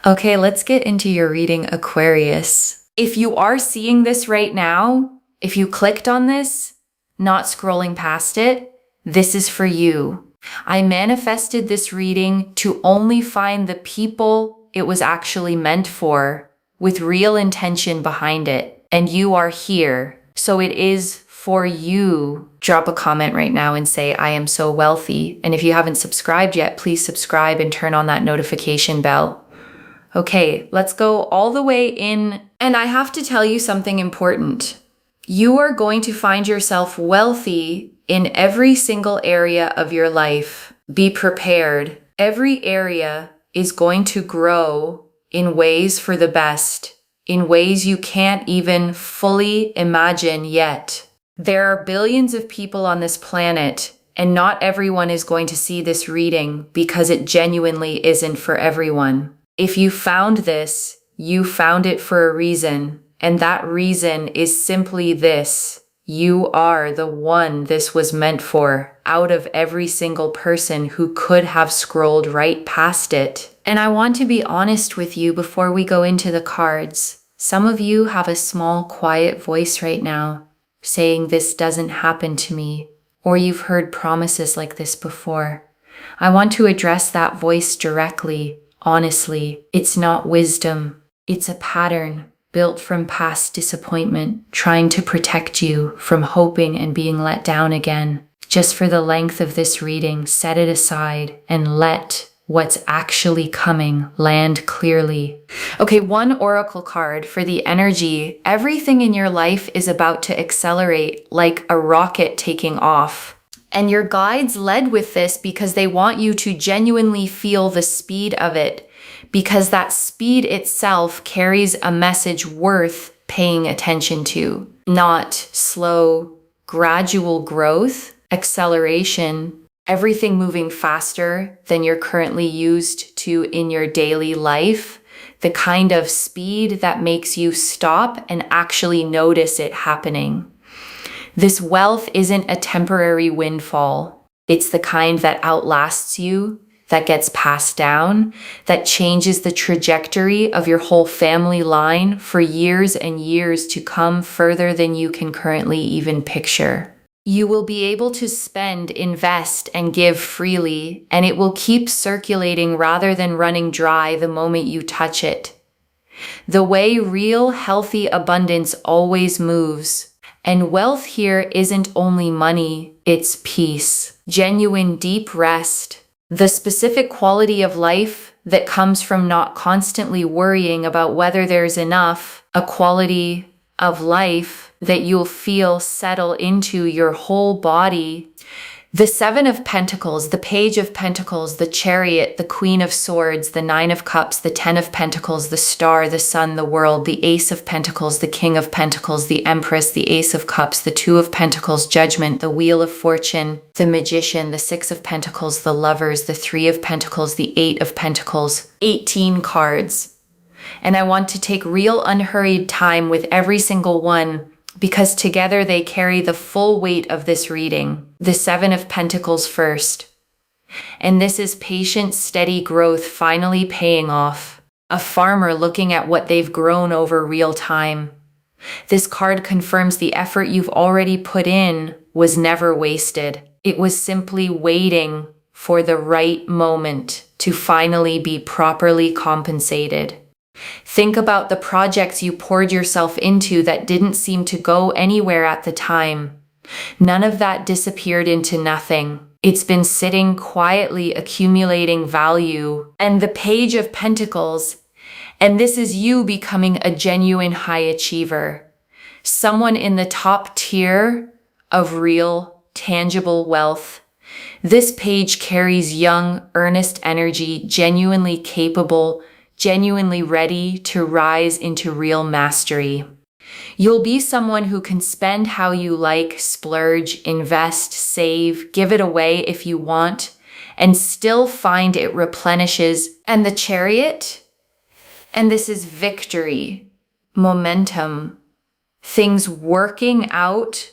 Okay, let's get into your reading, Aquarius. If you are seeing this right now, if you clicked on this, not scrolling past it, this is for you. I manifested this reading to only find the people it was actually meant for, with real intention behind it. And you are here. So it is for you. Drop a comment right now and say, I am so wealthy. And if you haven't subscribed yet, please subscribe and turn on that notification bell. Okay, let's go all the way in. And I have to tell you something important. You are going to find yourself wealthy in every single area of your life. Be prepared. Every area is going to grow in ways for the best, in ways you can't even fully imagine yet. There are billions of people on this planet, and not everyone is going to see this reading because it genuinely isn't for everyone. If you found this, you found it for a reason, and that reason is simply this. You are the one this was meant for, out of every single person who could have scrolled right past it. And I want to be honest with you before we go into the cards. Some of you have a small, quiet voice right now, saying this doesn't happen to me, or you've heard promises like this before. I want to address that voice directly. Honestly, it's not wisdom. It's a pattern built from past disappointment, trying to protect you from hoping and being let down again. Just for the length of this reading, set it aside and let what's actually coming land clearly. Okay, one oracle card for the energy. Everything in your life is about to accelerate like a rocket taking off. And your guides led with this because they want you to genuinely feel the speed of it, because that speed itself carries a message worth paying attention to. Not slow, gradual growth, acceleration, everything moving faster than you're currently used to in your daily life, the kind of speed that makes you stop and actually notice it happening. This wealth isn't a temporary windfall. It's the kind that outlasts you, that gets passed down, that changes the trajectory of your whole family line for years and years to come, further than you can currently even picture. You will be able to spend, invest, and give freely, and it will keep circulating rather than running dry the moment you touch it. The way real, healthy abundance always moves. And wealth here isn't only money, it's peace, genuine deep rest, the specific quality of life that comes from not constantly worrying about whether there's enough, a quality of life that you'll feel settle into your whole body. The Seven of Pentacles, the Page of Pentacles, the Chariot, the Queen of Swords, the Nine of Cups, the Ten of Pentacles, the Star, the Sun, the World, the Ace of Pentacles, the King of Pentacles, the Empress, the Ace of Cups, the Two of Pentacles, Judgment, the Wheel of Fortune, the Magician, the Six of Pentacles, the Lovers, the Three of Pentacles, the Eight of Pentacles, 18 cards. And I want to take real unhurried time with every single one, because together they carry the full weight of this reading. The Seven of Pentacles first. And this is patient, steady growth finally paying off. A farmer looking at what they've grown over real time. This card confirms the effort you've already put in was never wasted. It was simply waiting for the right moment to finally be properly compensated. Think about the projects you poured yourself into that didn't seem to go anywhere at the time. None of that disappeared into nothing. It's been sitting quietly accumulating value. And the Page of Pentacles, and this is you becoming a genuine high achiever. Someone in the top tier of real, tangible wealth. This page carries young, earnest energy, genuinely capable, genuinely ready to rise into real mastery. You'll be someone who can spend how you like, splurge, invest, save, give it away if you want, and still find it replenishes. And the Chariot, and this is victory, momentum, things working out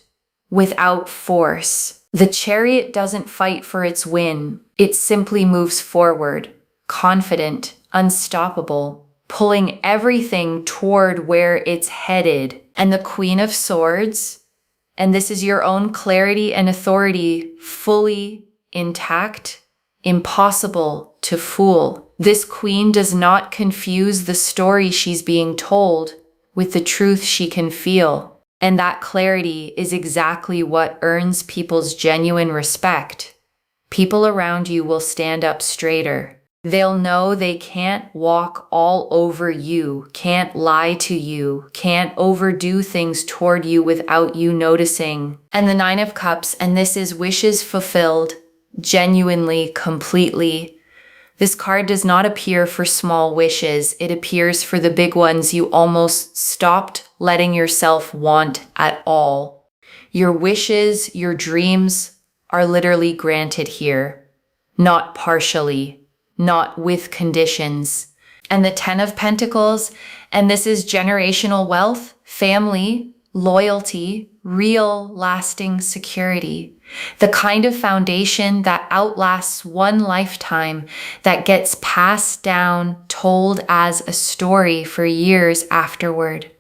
without force. The Chariot doesn't fight for its win. It simply moves forward, confident, unstoppable, pulling everything toward where it's headed. And the Queen of Swords, and this is your own clarity and authority, fully intact, impossible to fool. This queen does not confuse the story she's being told with the truth she can feel. And that clarity is exactly what earns people's genuine respect. People around you will stand up straighter. They'll know they can't walk all over you, can't lie to you, can't overdo things toward you without you noticing. And the Nine of Cups, and this is wishes fulfilled, genuinely, completely. This card does not appear for small wishes. It appears for the big ones you almost stopped letting yourself want at all. Your wishes, your dreams are literally granted here, not partially, not with conditions. And the Ten of Pentacles, and this is generational wealth, family, loyalty, real lasting security. The kind of foundation that outlasts one lifetime, that gets passed down, told as a story for years afterward.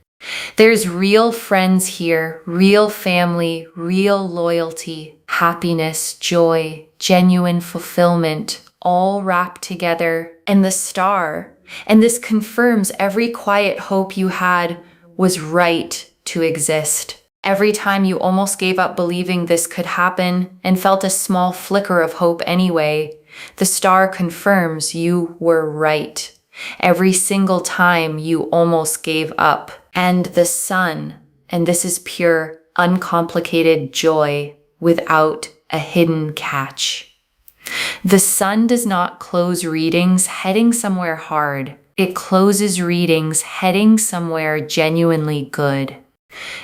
There's real friends here, real family, real loyalty, happiness, joy, genuine fulfillment, all wrapped together. And the Star, and this confirms every quiet hope you had was right to exist. Every time you almost gave up believing this could happen and felt a small flicker of hope anyway, the Star confirms you were right. Every single time you almost gave up. And the Sun, and this is pure, uncomplicated joy without a hidden catch. The Sun does not close readings heading somewhere hard. It closes readings heading somewhere genuinely good.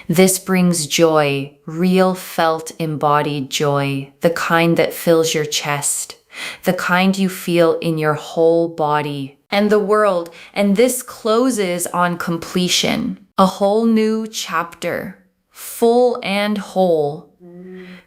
This brings joy, real felt embodied joy, the kind that fills your chest, the kind you feel in your whole body and the world. And this closes on completion, a whole new chapter, full and whole.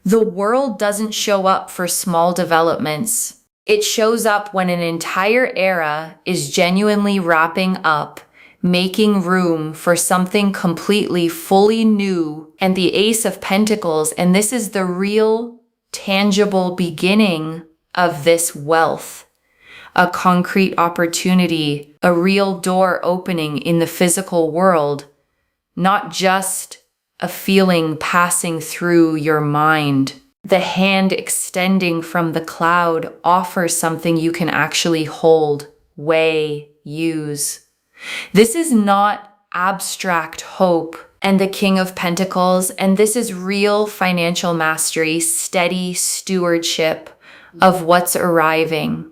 The world doesn't show up for small developments. It shows up when an entire era is genuinely wrapping up, making room for something completely, fully new. And the Ace of Pentacles, and this is the real, tangible beginning of this wealth. A concrete opportunity, a real door opening in the physical world, not just a feeling passing through your mind. The hand extending from the cloud offers something you can actually hold, weigh, use. This is not abstract hope. And the King of Pentacles, and this is real financial mastery, steady stewardship of what's arriving.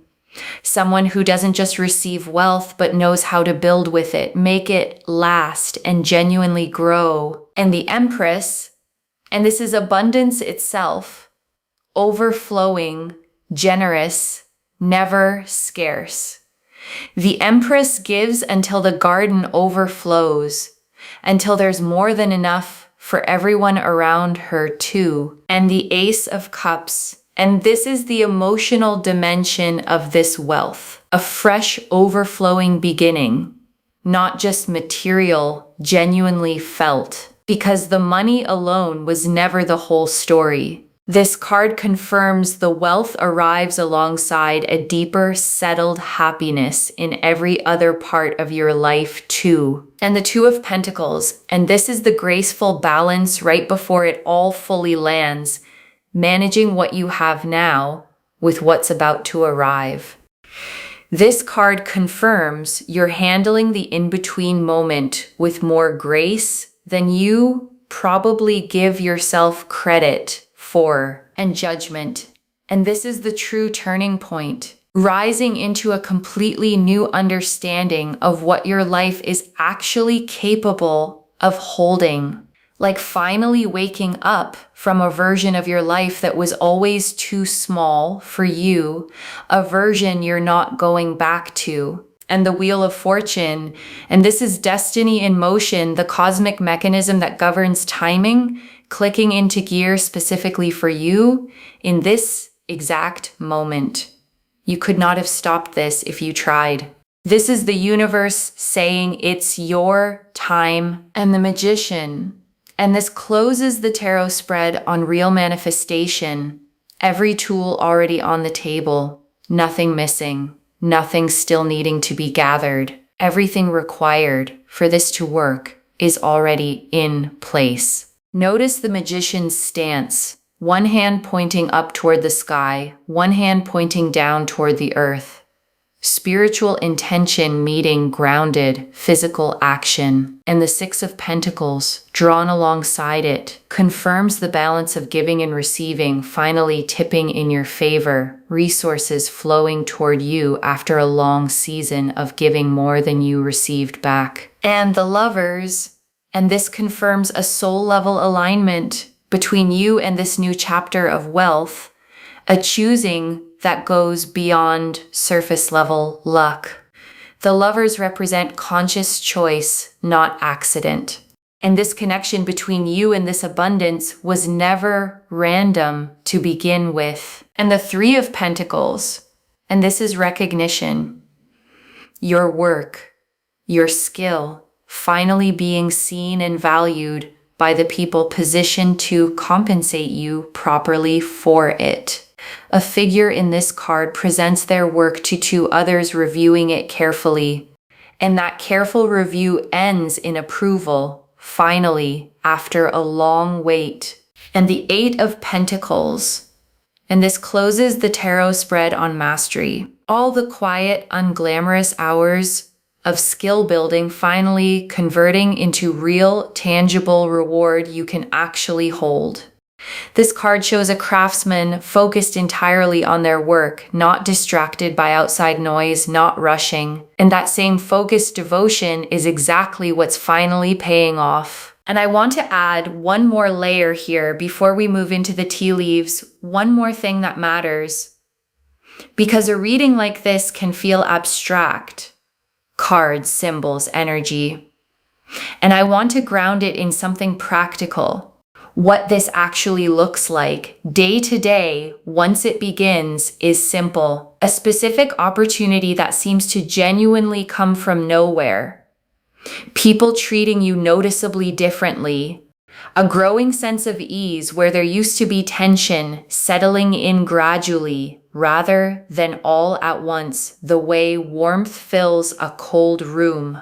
Someone who doesn't just receive wealth, but knows how to build with it, make it last and genuinely grow. And the Empress, and this is abundance itself, overflowing, generous, never scarce. The Empress gives until the garden overflows, until there's more than enough for everyone around her too. And the Ace of Cups, and this is the emotional dimension of this wealth, a fresh overflowing beginning, not just material, genuinely felt, because the money alone was never the whole story. This card confirms the wealth arrives alongside a deeper, settled happiness in every other part of your life too. And the Two of Pentacles, and this is the graceful balance right before it all fully lands, managing what you have now with what's about to arrive. This card confirms you're handling the in-between moment with more grace than you probably give yourself credit for, and judgment. And this is the true turning point, rising into a completely new understanding of what your life is actually capable of holding. Like finally waking up from a version of your life that was always too small for you, a version you're not going back to. And the Wheel of Fortune, and this is destiny in motion, the cosmic mechanism that governs timing, clicking into gear specifically for you in this exact moment. You could not have stopped this if you tried. This is the universe saying it's your time. And the Magician. And this closes the tarot spread on real manifestation. Every tool already on the table. Nothing missing. Nothing still needing to be gathered. Everything required for this to work is already in place. Notice the Magician's stance. One hand pointing up toward the sky, one hand pointing down toward the earth. Spiritual intention meeting grounded physical action. And the Six of Pentacles, drawn alongside it, confirms the balance of giving and receiving finally tipping in your favor, resources flowing toward you after a long season of giving more than you received back. And the Lovers, and this confirms a soul-level alignment between you and this new chapter of wealth, a choosing that goes beyond surface-level luck. The Lovers represent conscious choice, not accident. And this connection between you and this abundance was never random to begin with. And the Three of Pentacles, and this is recognition. Your work, your skill, finally being seen and valued by the people positioned to compensate you properly for it. A figure in this card presents their work to two others reviewing it carefully, and that careful review ends in approval, finally, after a long wait. And the Eight of Pentacles, and this closes the tarot spread on mastery. All the quiet, unglamorous hours of skill building finally converting into real, tangible reward you can actually hold. This card shows a craftsman focused entirely on their work, not distracted by outside noise, not rushing. And that same focused devotion is exactly what's finally paying off. And I want to add one more layer here before we move into the tea leaves, one more thing that matters. Because a reading like this can feel abstract. Cards, symbols, energy. And I want to ground it in something practical. What this actually looks like day to day once it begins is simple. A specific opportunity that seems to genuinely come from nowhere. People treating you noticeably differently. A growing sense of ease where there used to be tension settling in gradually rather than all at once, the way warmth fills a cold room.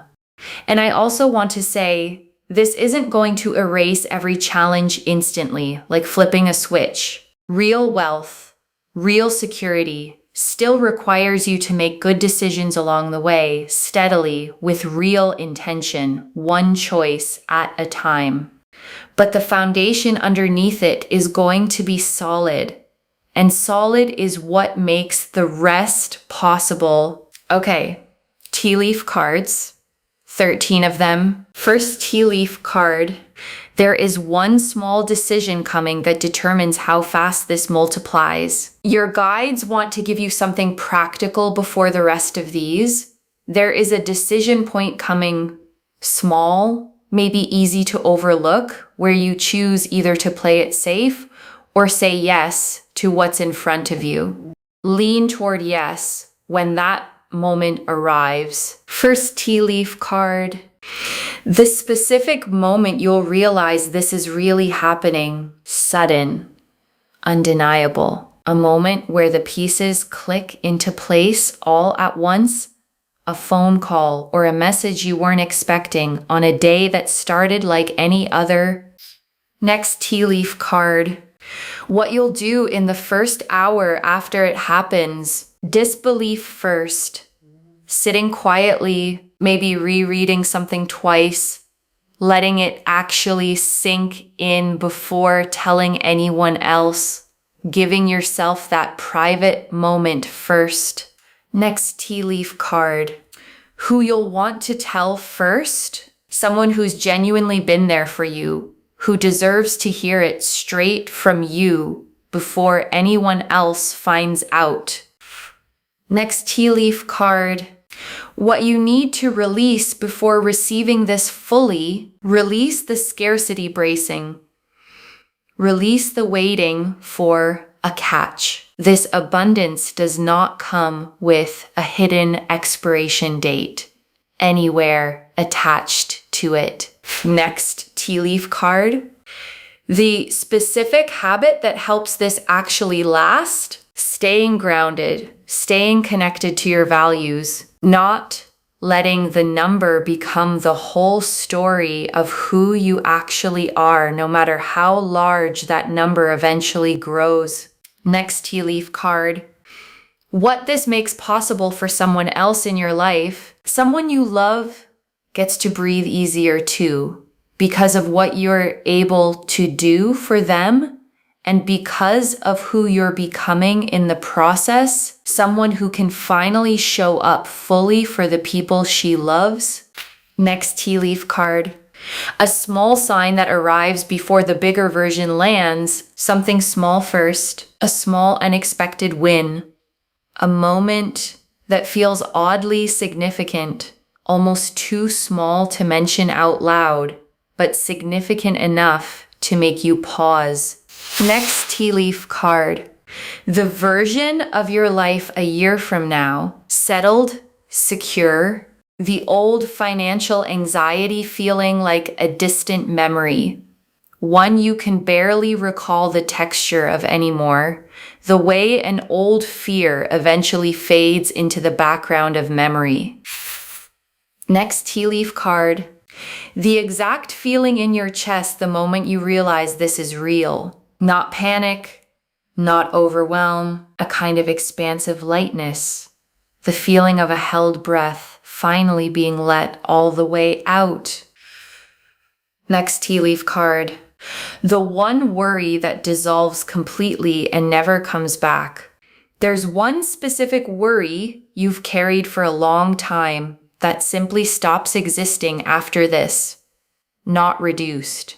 And I also want to say, this isn't going to erase every challenge instantly, like flipping a switch. Real wealth, real security, still requires you to make good decisions along the way, steadily, with real intention, one choice at a time. But the foundation underneath it is going to be solid. And solid is what makes the rest possible. Okay, tea leaf cards. 13 of them. First tea leaf card. There is one small decision coming that determines how fast this multiplies. Your guides want to give you something practical before the rest of these. There is a decision point coming, small, maybe easy to overlook, where you choose either to play it safe or say yes to what's in front of you. Lean toward yes when that moment arrives. First tea leaf card. The specific moment you'll realize this is really happening. Sudden. Undeniable. A moment where the pieces click into place all at once. A phone call or a message you weren't expecting on a day that started like any other. Next tea leaf card. What you'll do in the first hour after it happens. Disbelief first, sitting quietly, maybe rereading something twice, letting it actually sink in before telling anyone else, giving yourself that private moment first. Next tea leaf card. Who you'll want to tell first? Someone who's genuinely been there for you, who deserves to hear it straight from you before anyone else finds out. Next tea leaf card. What you need to release before receiving this fully, release the scarcity bracing. Release the waiting for a catch. This abundance does not come with a hidden expiration date anywhere attached to it. Next tea leaf card. The specific habit that helps this actually last: staying grounded, staying connected to your values, not letting the number become the whole story of who you actually are, no matter how large that number eventually grows. Next tea leaf card. What this makes possible for someone else in your life, someone you love gets to breathe easier too, because of what you're able to do for them. And because of who you're becoming in the process, someone who can finally show up fully for the people she loves. Next tea leaf card. A small sign that arrives before the bigger version lands, something small first, a small unexpected win, a moment that feels oddly significant, almost too small to mention out loud, but significant enough to make you pause. Next tea leaf card. The version of your life a year from now, settled, secure, the old financial anxiety feeling like a distant memory, one you can barely recall the texture of anymore, the way an old fear eventually fades into the background of memory. Next tea leaf card. The exact feeling in your chest the moment you realize this is real. Not panic, not overwhelm, a kind of expansive lightness. The feeling of a held breath finally being let all the way out. Next tea leaf card. The one worry that dissolves completely and never comes back. There's one specific worry you've carried for a long time that simply stops existing after this. Not reduced.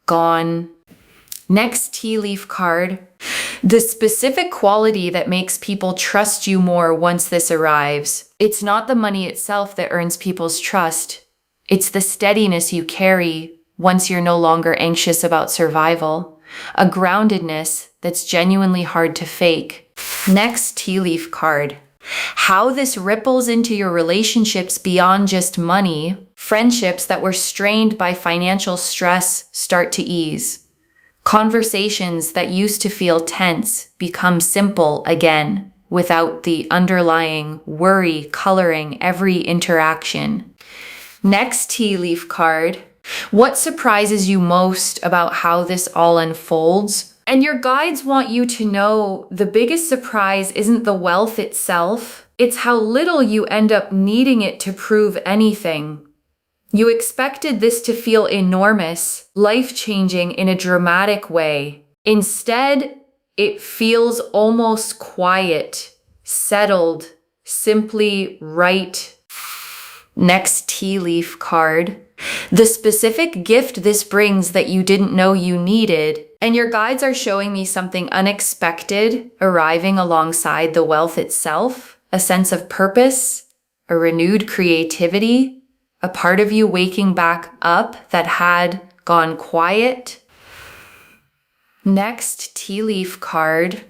Gone. Next tea leaf card. The specific quality that makes people trust you more once this arrives. It's not the money itself that earns people's trust. It's the steadiness you carry once you're no longer anxious about survival. A groundedness that's genuinely hard to fake. Next tea leaf card. How this ripples into your relationships beyond just money. Friendships that were strained by financial stress start to ease. Conversations that used to feel tense become simple again, without the underlying worry coloring every interaction. Next tea leaf card. What surprises you most about how this all unfolds? And your guides want you to know the biggest surprise isn't the wealth itself, it's how little you end up needing it to prove anything. You expected this to feel enormous, life-changing in a dramatic way. Instead, it feels almost quiet, settled, simply right. Next tea leaf card. The specific gift this brings that you didn't know you needed, and your guides are showing me something unexpected arriving alongside the wealth itself, a sense of purpose, a renewed creativity, a part of you waking back up that had gone quiet. Next tea leaf card.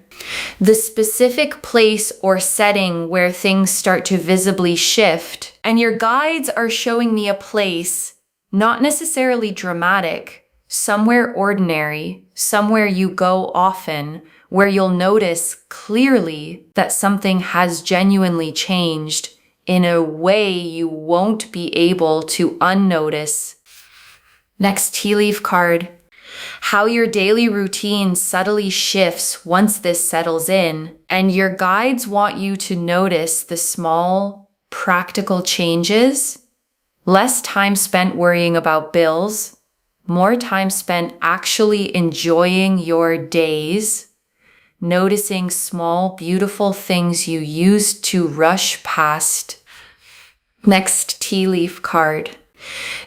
The specific place or setting where things start to visibly shift, and your guides are showing me a place, not necessarily dramatic, somewhere ordinary, somewhere you go often, where you'll notice clearly that something has genuinely changed in a way you won't be able to unnotice. Next tea leaf card. How your daily routine subtly shifts once this settles in, and your guides want you to notice the small, practical changes. Less time spent worrying about bills, more time spent actually enjoying your days, noticing small, beautiful things you used to rush past. Next tea leaf card.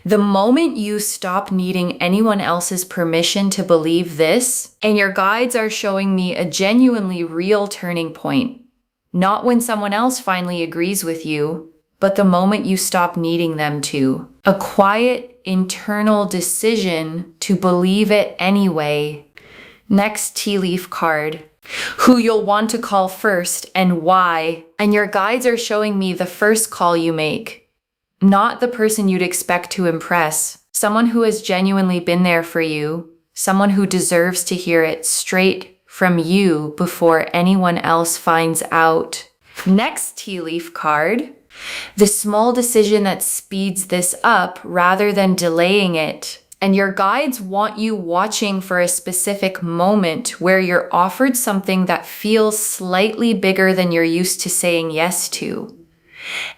The moment you stop needing anyone else's permission to believe this, and your guides are showing me a genuinely real turning point. Not when someone else finally agrees with you, but the moment you stop needing them to. A quiet, internal decision to believe it anyway. Next tea leaf card. who you'll want to call first and why. And your guides are showing me the first call you make, not the person you'd expect to impress. Someone who has genuinely been there for you, someone who deserves to hear it straight from you before anyone else finds out. Next tea leaf card, the small decision that speeds this up rather than delaying it. And your guides want you watching for a specific moment where you're offered something that feels slightly bigger than you're used to saying yes to.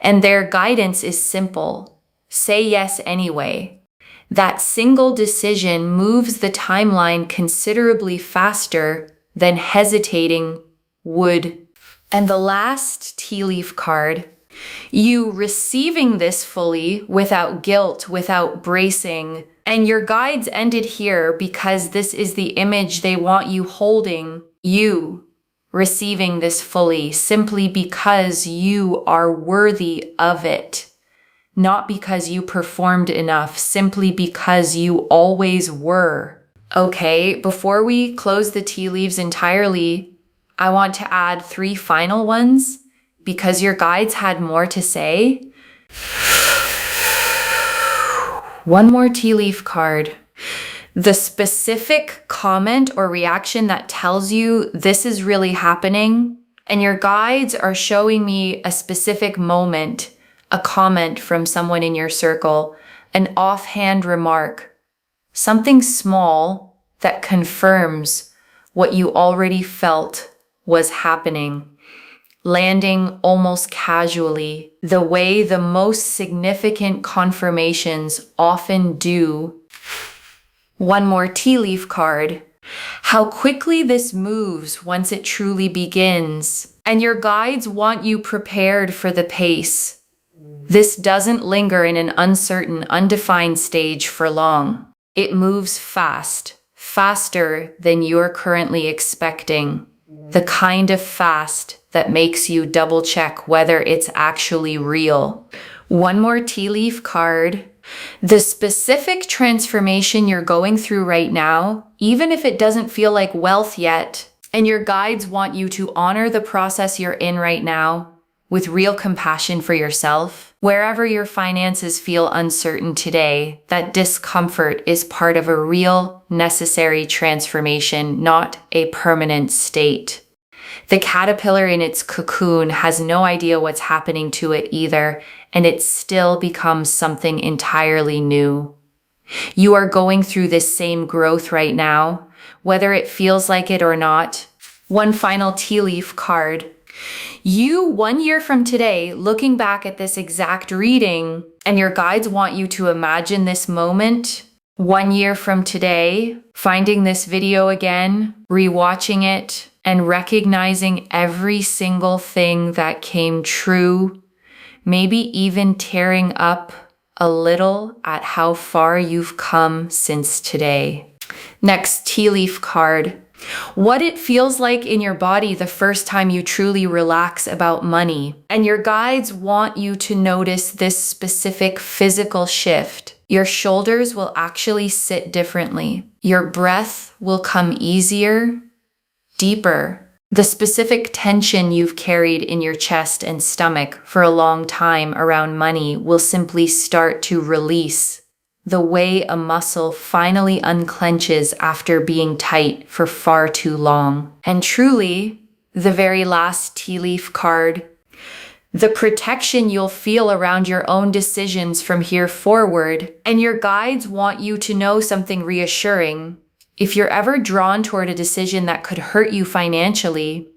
And their guidance is simple. Say yes anyway. That single decision moves the timeline considerably faster than hesitating would. And the last tea leaf card, you receiving this fully without guilt, without bracing. And your guides ended here because this is the image they want you holding, you receiving this fully, simply because you are worthy of it. Not because you performed enough, simply because you always were. Okay, before we close the tea leaves entirely, I want to add 3 final ones because your guides had more to say. One more tea leaf card. The specific comment or reaction that tells you this is really happening, and your guides are showing me a specific moment, a comment from someone in your circle, an offhand remark, something small that confirms what you already felt was happening, landing almost casually, the way the most significant confirmations often do. One more tea leaf card. How quickly this moves once it truly begins. And your guides want you prepared for the pace. This doesn't linger in an uncertain, undefined stage for long. It moves fast, faster than you're currently expecting. The kind of fast that makes you double check whether it's actually real. One more tea leaf card. The specific transformation you're going through right now, even if it doesn't feel like wealth yet, and your guides want you to honor the process you're in right now with real compassion for yourself. Wherever your finances feel uncertain today, that discomfort is part of a real, necessary transformation, not a permanent state. The caterpillar in its cocoon has no idea what's happening to it either, and it still becomes something entirely new. You are going through this same growth right now, whether it feels like it or not. One final tea leaf card. You, 1 year from today, looking back at this exact reading, and your guides want you to imagine this moment. 1 year from today, finding this video again, rewatching it, and recognizing every single thing that came true, maybe even tearing up a little at how far you've come since today. Next tea leaf card. What it feels like in your body the first time you truly relax about money. And your guides want you to notice this specific physical shift. Your shoulders will actually sit differently. Your breath will come easier, deeper. The specific tension you've carried in your chest and stomach for a long time around money will simply start to release, the way a muscle finally unclenches after being tight for far too long. And truly, the very last tea leaf card, the protection you'll feel around your own decisions from here forward. And your guides want you to know something reassuring. If you're ever drawn toward a decision that could hurt you financially,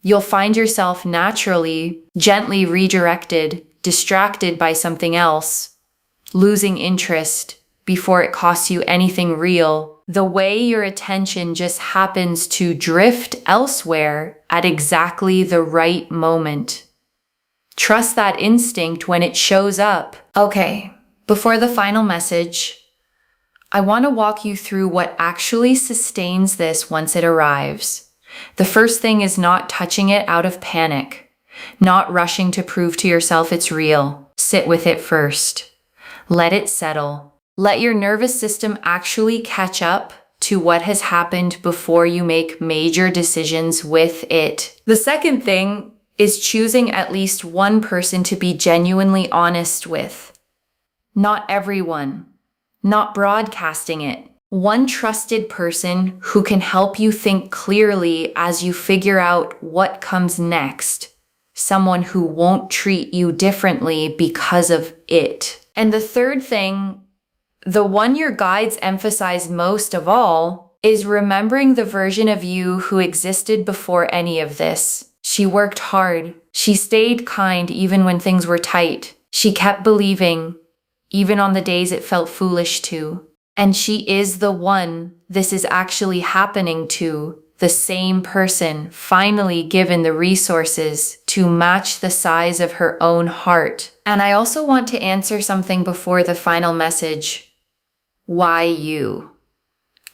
you'll find yourself naturally, gently redirected, distracted by something else, losing interest before it costs you anything real. The way your attention just happens to drift elsewhere at exactly the right moment. Trust that instinct when it shows up. Okay, before the final message, I want to walk you through what actually sustains this once it arrives. The first thing is not touching it out of panic, not rushing to prove to yourself it's real. Sit with it first. Let it settle. Let your nervous system actually catch up to what has happened before you make major decisions with it. The second thing is choosing at least one person to be genuinely honest with. Not everyone. Not broadcasting it. One trusted person who can help you think clearly as you figure out what comes next. Someone who won't treat you differently because of it. And the third thing, the one your guides emphasize most of all, is remembering the version of you who existed before any of this. She worked hard. She stayed kind even when things were tight. She kept believing, even on the days it felt foolish to. And she is the one this is actually happening to, the same person finally given the resources to match the size of her own heart. And I also want to answer something before the final message. Why you?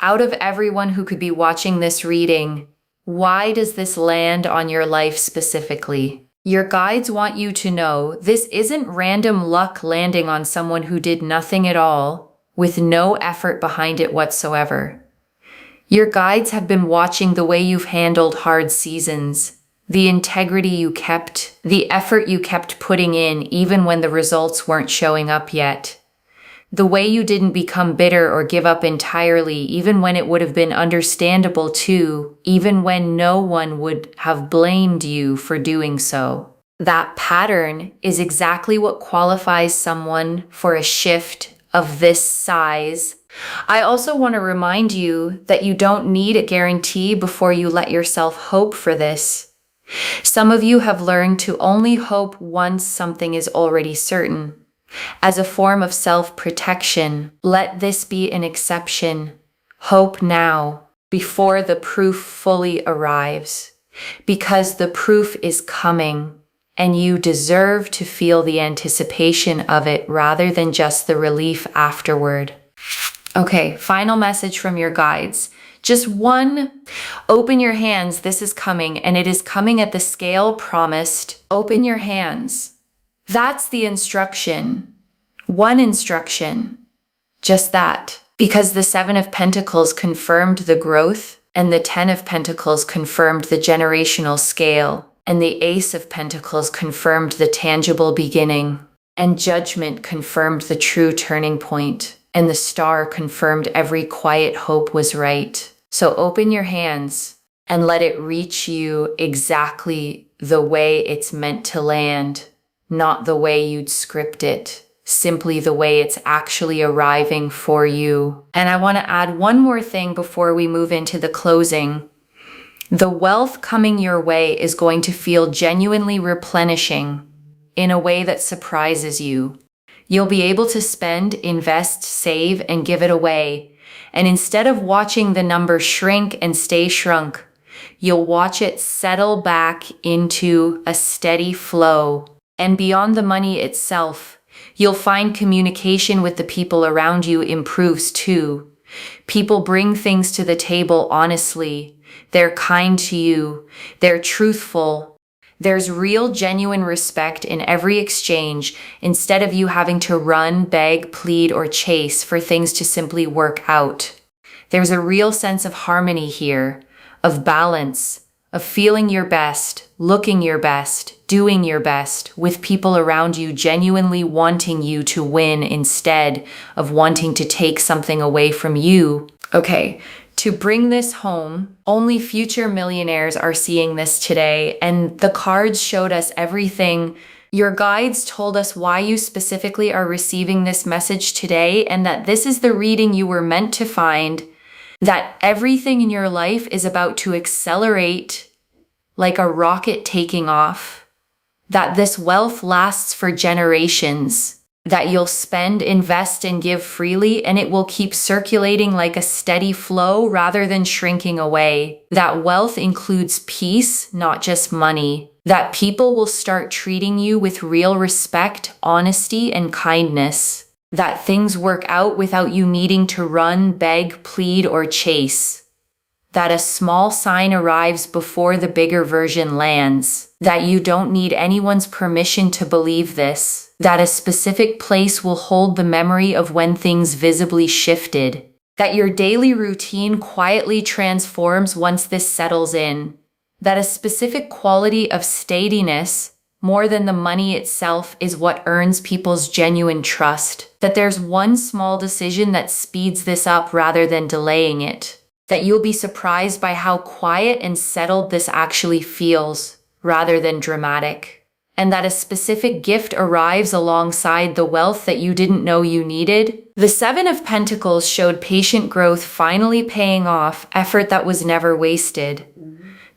Out of everyone who could be watching this reading, why does this land on your life specifically? Your guides want you to know this isn't random luck landing on someone who did nothing at all, with no effort behind it whatsoever. Your guides have been watching the way you've handled hard seasons, the integrity you kept, the effort you kept putting in even when the results weren't showing up yet. The way you didn't become bitter or give up entirely, even when it would have been understandable to, even when no one would have blamed you for doing so. That pattern is exactly what qualifies someone for a shift of this size. I also want to remind you that you don't need a guarantee before you let yourself hope for this. Some of you have learned to only hope once something is already certain. As a form of self-protection, let this be an exception. Hope now, before the proof fully arrives, because the proof is coming, and you deserve to feel the anticipation of it rather than just the relief afterward. Okay, final message from your guides. Just one. Open your hands. This is coming, and it is coming at the scale promised. Open your hands. That's the instruction. One instruction. Just that. Because the Seven of Pentacles confirmed the growth, and the Ten of Pentacles confirmed the generational scale, and the Ace of Pentacles confirmed the tangible beginning, and Judgment confirmed the true turning point, and the Star confirmed every quiet hope was right. So open your hands and let it reach you exactly the way it's meant to land. Not the way you'd script it, simply the way it's actually arriving for you. And I want to add one more thing before we move into the closing. The wealth coming your way is going to feel genuinely replenishing in a way that surprises you. You'll be able to spend, invest, save, and give it away. And instead of watching the number shrink and stay shrunk, you'll watch it settle back into a steady flow. And beyond the money itself, you'll find communication with the people around you improves too. People bring things to the table honestly. They're kind to you. They're truthful. There's real, genuine respect in every exchange instead of you having to run, beg, plead, or chase for things to simply work out. There's a real sense of harmony here, of balance, of feeling your best, looking your best, doing your best, with people around you genuinely wanting you to win instead of wanting to take something away from you. Okay, to bring this home, only future millionaires are seeing this today, and the cards showed us everything. Your guides told us why you specifically are receiving this message today, and that this is the reading you were meant to find, that everything in your life is about to accelerate like a rocket taking off, that this wealth lasts for generations, that you'll spend, invest, and give freely, and it will keep circulating like a steady flow rather than shrinking away. That wealth includes peace, not just money. That people will start treating you with real respect, honesty, and kindness. That things work out without you needing to run, beg, plead, or chase. That a small sign arrives before the bigger version lands. That you don't need anyone's permission to believe this. That a specific place will hold the memory of when things visibly shifted. that your daily routine quietly transforms once this settles in, that a specific quality of steadiness, more than the money itself, is what earns people's genuine trust, that there's one small decision that speeds this up rather than delaying it, that you'll be surprised by how quiet and settled this actually feels, rather than dramatic, and that a specific gift arrives alongside the wealth that you didn't know you needed. The Seven of Pentacles showed patient growth finally paying off, effort that was never wasted.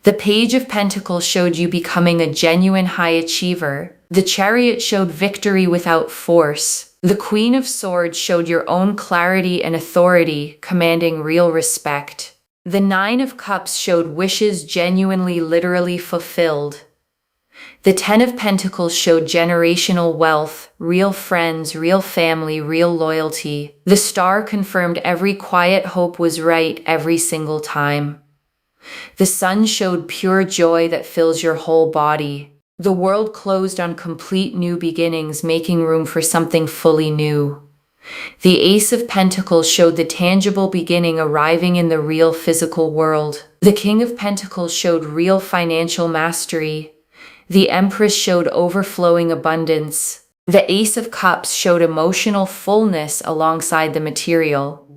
The Page of Pentacles showed you becoming a genuine high achiever. The Chariot showed victory without force. The Queen of Swords showed your own clarity and authority, commanding real respect. The Nine of Cups showed wishes genuinely, literally fulfilled. The Ten of Pentacles showed generational wealth, real friends, real family, real loyalty. The Star confirmed every quiet hope was right every single time. The Sun showed pure joy that fills your whole body. The world closed on complete new beginnings, making room for something fully new. The Ace of Pentacles showed the tangible beginning arriving in the real physical world. The King of Pentacles showed real financial mastery. The Empress showed overflowing abundance. The Ace of Cups showed emotional fullness alongside the material.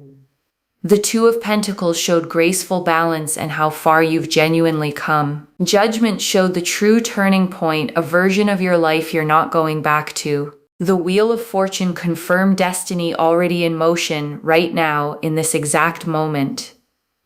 The Two of Pentacles showed graceful balance and how far you've genuinely come. Judgment showed the true turning point, a version of your life you're not going back to. The Wheel of Fortune confirmed destiny already in motion right now in this exact moment.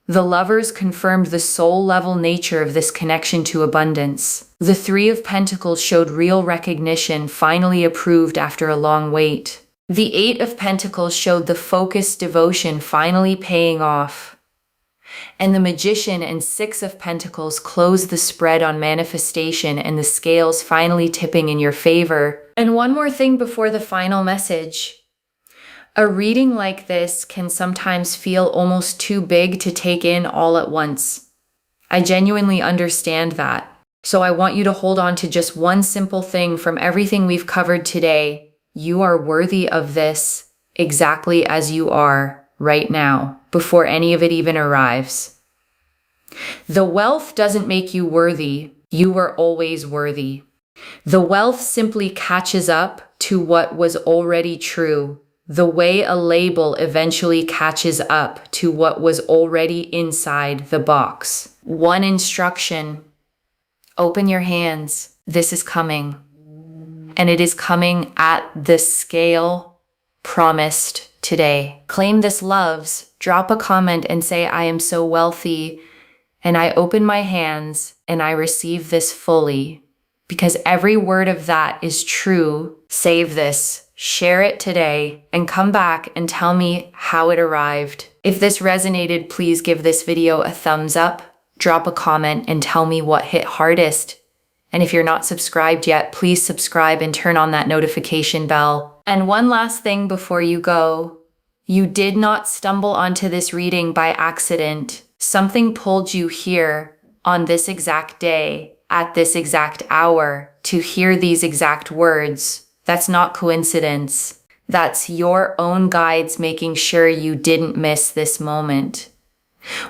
The Lovers confirmed the soul-level nature of this connection to abundance. The Three of Pentacles showed real recognition, finally approved after a long wait. The Eight of Pentacles showed the focused devotion finally paying off. And the Magician and Six of Pentacles closed the spread on manifestation and the scales finally tipping in your favor. And one more thing before the final message. A reading like this can sometimes feel almost too big to take in all at once. I genuinely understand that. So I want you to hold on to just one simple thing from everything we've covered today. You are worthy of this exactly as you are right now, before any of it even arrives. The wealth doesn't make you worthy. You were always worthy. The wealth simply catches up to what was already true, the way a label eventually catches up to what was already inside the box. One instruction: open your hands. This is coming. And it is coming at the scale promised today. Claim this, loves. Drop a comment and say, I am so wealthy, and I open my hands and I receive this fully. Because every word of that is true. Save this, share it today, and come back and tell me how it arrived. If this resonated, please give this video a thumbs up, drop a comment, and tell me what hit hardest. And if you're not subscribed yet, please subscribe and turn on that notification bell. And one last thing before you go. You did not stumble onto this reading by accident. Something pulled you here on this exact day, at this exact hour, to hear these exact words. That's not coincidence. That's your own guides making sure you didn't miss this moment.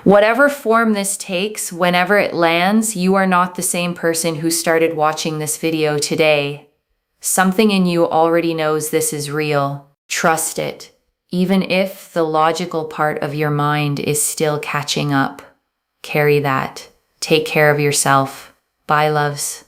Whatever form this takes, whenever it lands, you are not the same person who started watching this video today. Something in you already knows this is real. Trust it, even if the logical part of your mind is still catching up. Carry that. Take care of yourself. Bye, loves.